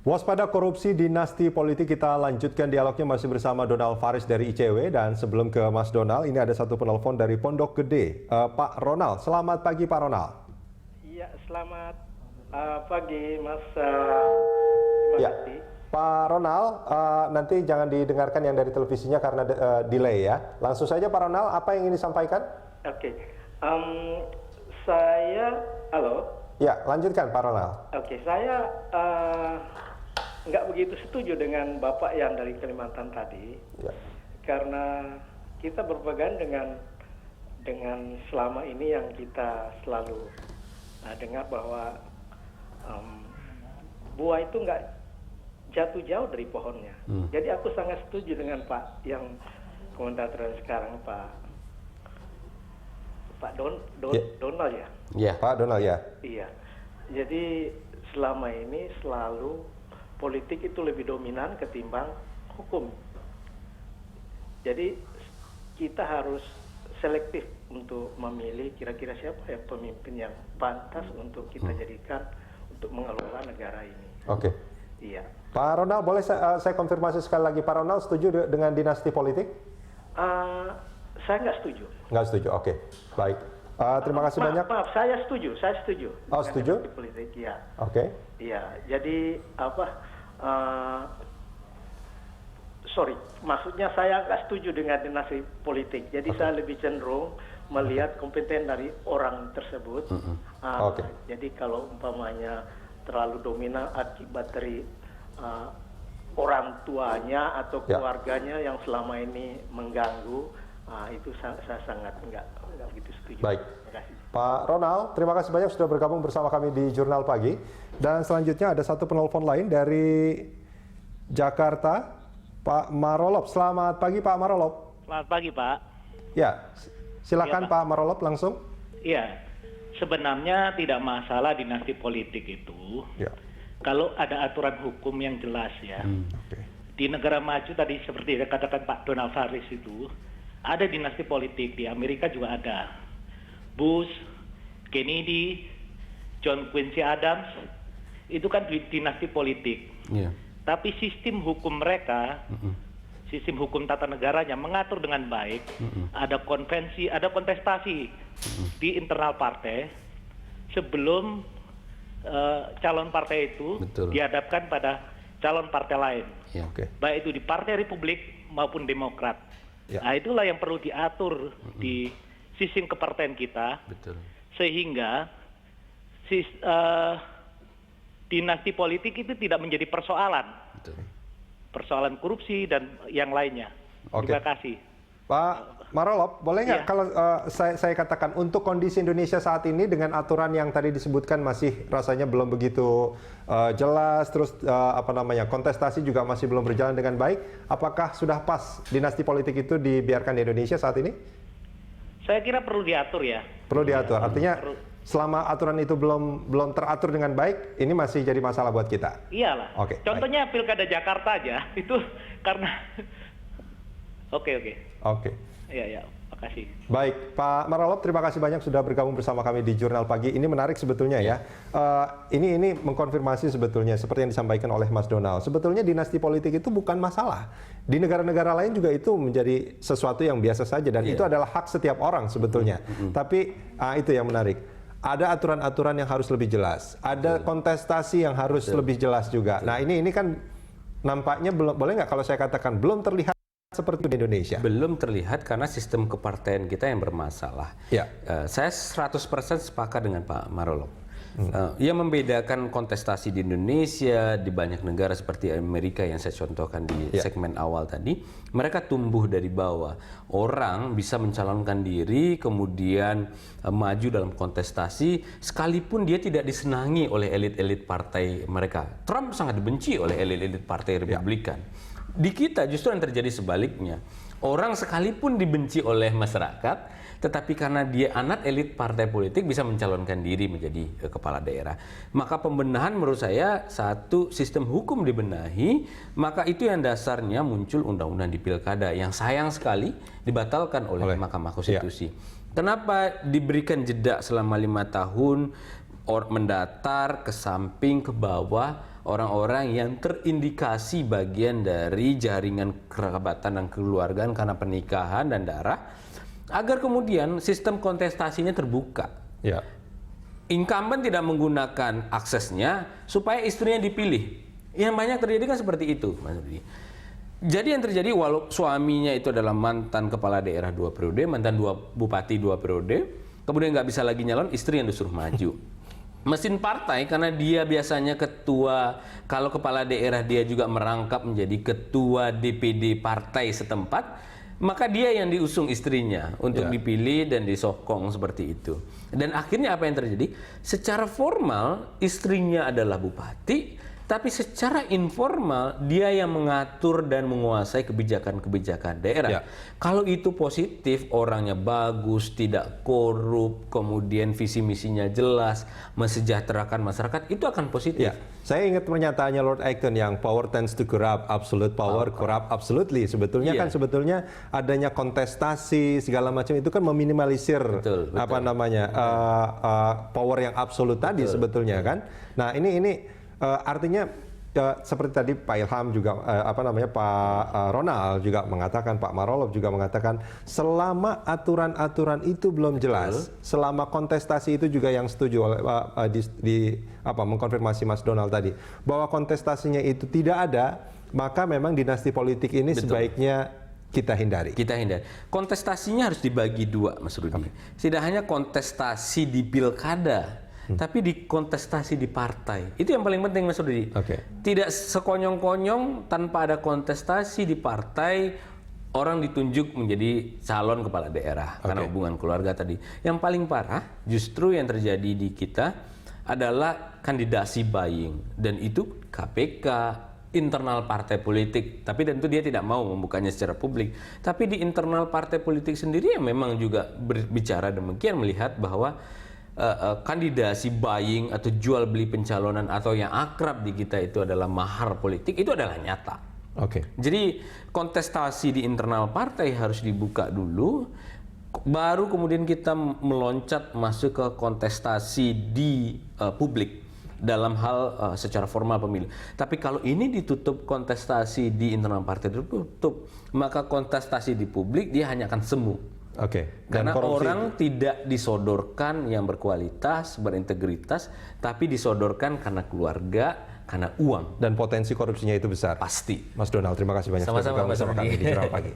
Waspada korupsi dinasti politik, kita lanjutkan dialognya masih bersama Donald Faris dari ICW. Dan sebelum ke Mas Donald, ini ada satu penelpon dari Pondok Gede, Pak Ronald. Selamat pagi Pak Ronald. Iya, selamat pagi Mas. Terima kasih. Pak Ronald, nanti jangan didengarkan yang dari televisinya karena delay ya. Langsung saja Pak Ronald, apa yang ingin disampaikan? Oke. Halo? Ya, lanjutkan Pak Ronald. Oke, saya nggak begitu setuju dengan Bapak yang dari Kalimantan tadi, Ya. karena kita berpegang dengan selama ini yang kita selalu dengar bahwa buah itu nggak jatuh jauh dari pohonnya. Jadi aku sangat setuju dengan Pak yang komentator sekarang, Donald ya. Ya, Pak Donald ya. Iya. Jadi selama ini selalu politik itu lebih dominan ketimbang hukum. Jadi kita harus selektif untuk memilih kira-kira siapa yang pemimpin yang pantas untuk kita jadikan untuk mengelola negara ini. Oke. Iya. Pak Ronald, boleh saya konfirmasi sekali lagi, Pak Ronald setuju dengan dinasti politik? Saya nggak setuju. Nggak setuju, oke. Baik. Terima kasih banyak. Maaf, saya setuju. Oh, setuju? Dinasti politik, ya. Oke. Iya, jadi sorry, maksudnya saya nggak setuju dengan dinasti politik. Jadi saya lebih cenderung melihat kompeten dari orang tersebut. Jadi kalau umpamanya terlalu dominan akibat dari orang tuanya atau keluarganya yang selama ini mengganggu, itu saya sangat nggak begitu setuju. Baik. Terima kasih. Pak Ronald, terima kasih banyak sudah bergabung bersama kami di Jurnal Pagi. Dan selanjutnya ada satu penelpon lain dari Jakarta, Pak Marolop. Selamat pagi Pak Marolop. Selamat pagi Pak. Ya, silakan Pak. Pak Marolop langsung. Iya, sebenarnya tidak masalah dinasti politik itu. Ya. Kalau ada aturan hukum yang jelas ya. Oke. Di negara maju tadi seperti dikatakan Pak Donald Faris itu, ada dinasti politik. Di Amerika juga ada. Bush, Kennedy, John Quincy Adams, itu kan dinasti politik. Yeah. Tapi sistem hukum mereka, sistem hukum tata negaranya mengatur dengan baik. Ada konvensi, ada kontestasi di internal partai sebelum calon partai itu dihadapkan pada calon partai lain. Yeah. Oke. Baik itu di Partai Republik maupun Demokrat. Ya. Nah, itulah yang perlu diatur di sistem kepartaian kita. Betul. Sehingga dinasti politik itu tidak menjadi persoalan. Betul. Persoalan korupsi dan yang lainnya. Oke. Terima kasih. Pak Marolop, boleh nggak kalau saya katakan untuk kondisi Indonesia saat ini dengan aturan yang tadi disebutkan masih rasanya belum begitu jelas, terus kontestasi juga masih belum berjalan dengan baik, apakah sudah pas dinasti politik itu dibiarkan di Indonesia saat ini? Saya kira perlu diatur ya. Perlu diatur, artinya selama aturan itu belum teratur dengan baik, ini masih jadi masalah buat kita. Iyalah. Oke, Contohnya Pilkada Jakarta aja itu karena Oke. Iya, makasih. Baik, Pak Marolop, terima kasih banyak sudah bergabung bersama kami di Jurnal Pagi. Ini menarik sebetulnya ya. Ini mengkonfirmasi sebetulnya seperti yang disampaikan oleh Mas Donald. Sebetulnya dinasti politik itu bukan masalah. Di negara-negara lain juga itu menjadi sesuatu yang biasa saja dan itu adalah hak setiap orang sebetulnya. Tapi itu yang menarik. Ada aturan-aturan yang harus lebih jelas. Ada kontestasi yang harus lebih jelas juga. Nah, ini kan nampaknya belum, boleh nggak kalau saya katakan belum terlihat seperti di Indonesia? Belum terlihat karena sistem kepartaian kita yang bermasalah. Ya. Saya 100% sepakat dengan Pak Marolop. Yang membedakan kontestasi di Indonesia, di banyak negara seperti Amerika yang saya contohkan di segmen awal tadi, mereka tumbuh dari bawah. Orang bisa mencalonkan diri, kemudian maju dalam kontestasi, sekalipun dia tidak disenangi oleh elit-elit partai mereka. Trump sangat dibenci oleh elit-elit partai Republikan. Di kita justru yang terjadi sebaliknya. Orang sekalipun dibenci oleh masyarakat, tetapi karena dia anak elit partai politik bisa mencalonkan diri menjadi kepala daerah. Maka pembenahan menurut saya, satu, sistem hukum dibenahi, maka itu yang dasarnya muncul undang-undang di pilkada yang sayang sekali dibatalkan oleh Mahkamah Konstitusi. Kenapa diberikan jeda selama 5 tahun, mendatar, ke samping, ke bawah, orang-orang yang terindikasi bagian dari jaringan kerabatan dan kekeluargaan karena pernikahan dan darah, agar kemudian sistem kontestasinya terbuka. Ya. Incumbent tidak menggunakan aksesnya supaya istrinya dipilih. Yang banyak terjadi kan seperti itu, Mas Budi. Jadi yang terjadi walau suaminya itu adalah mantan kepala daerah 2 periode, mantan bupati 2 periode, kemudian nggak bisa lagi nyalon, istri yang disuruh maju. Mesin partai karena dia biasanya ketua, kalau kepala daerah dia juga merangkap menjadi ketua DPD partai setempat, maka dia yang diusung istrinya untuk dipilih dan disokong seperti itu. Dan akhirnya apa yang terjadi? Secara formal istrinya adalah bupati, tapi secara informal dia yang mengatur dan menguasai kebijakan-kebijakan daerah. Ya. Kalau itu positif, orangnya bagus, tidak korup, kemudian visi misinya jelas, mensejahterakan masyarakat, itu akan positif. Ya, saya ingat pernyataannya Lord Acton yang power tends to corrupt, absolute power corrupt absolutely. Sebetulnya kan sebetulnya adanya kontestasi segala macam itu kan meminimalisir apa namanya power yang absolut tadi sebetulnya kan. Nah ini artinya seperti tadi Pak Ilham juga Pak Ronald juga mengatakan, Pak Marolop juga mengatakan, selama aturan-aturan itu belum jelas, selama kontestasi itu juga yang setuju oleh mengkonfirmasi Mas Donald tadi bahwa kontestasinya itu tidak ada, maka memang dinasti politik ini sebaiknya kita hindari. Kita hindari. Kontestasinya harus dibagi dua, Mas Rudi. Tidak hanya kontestasi di pilkada, tapi di kontestasi di partai. Itu yang paling penting, Mas Rudi. Tidak sekonyong-konyong tanpa ada kontestasi di partai, orang ditunjuk menjadi calon kepala daerah karena hubungan keluarga tadi. Yang paling parah justru yang terjadi di kita adalah kandidasi buying, dan itu KPK, internal partai politik, tapi tentu dia tidak mau membukanya secara publik. Tapi di internal partai politik sendiri yang memang juga berbicara demikian, melihat bahwa kandidasi buying atau jual beli pencalonan atau yang akrab di kita itu adalah mahar politik, itu adalah nyata. Jadi kontestasi di internal partai harus dibuka dulu, baru kemudian kita meloncat masuk ke kontestasi di publik dalam hal secara formal pemilu. Tapi kalau ini ditutup, kontestasi di internal partai ditutup, maka kontestasi di publik dia hanya akan semu. Karena orang tidak disodorkan yang berkualitas, berintegritas, tapi disodorkan karena keluarga, karena uang. Dan potensi korupsinya itu besar. Pasti. Mas Donald, terima kasih banyak sudah bergabung bersama kami di Jurnal Pagi.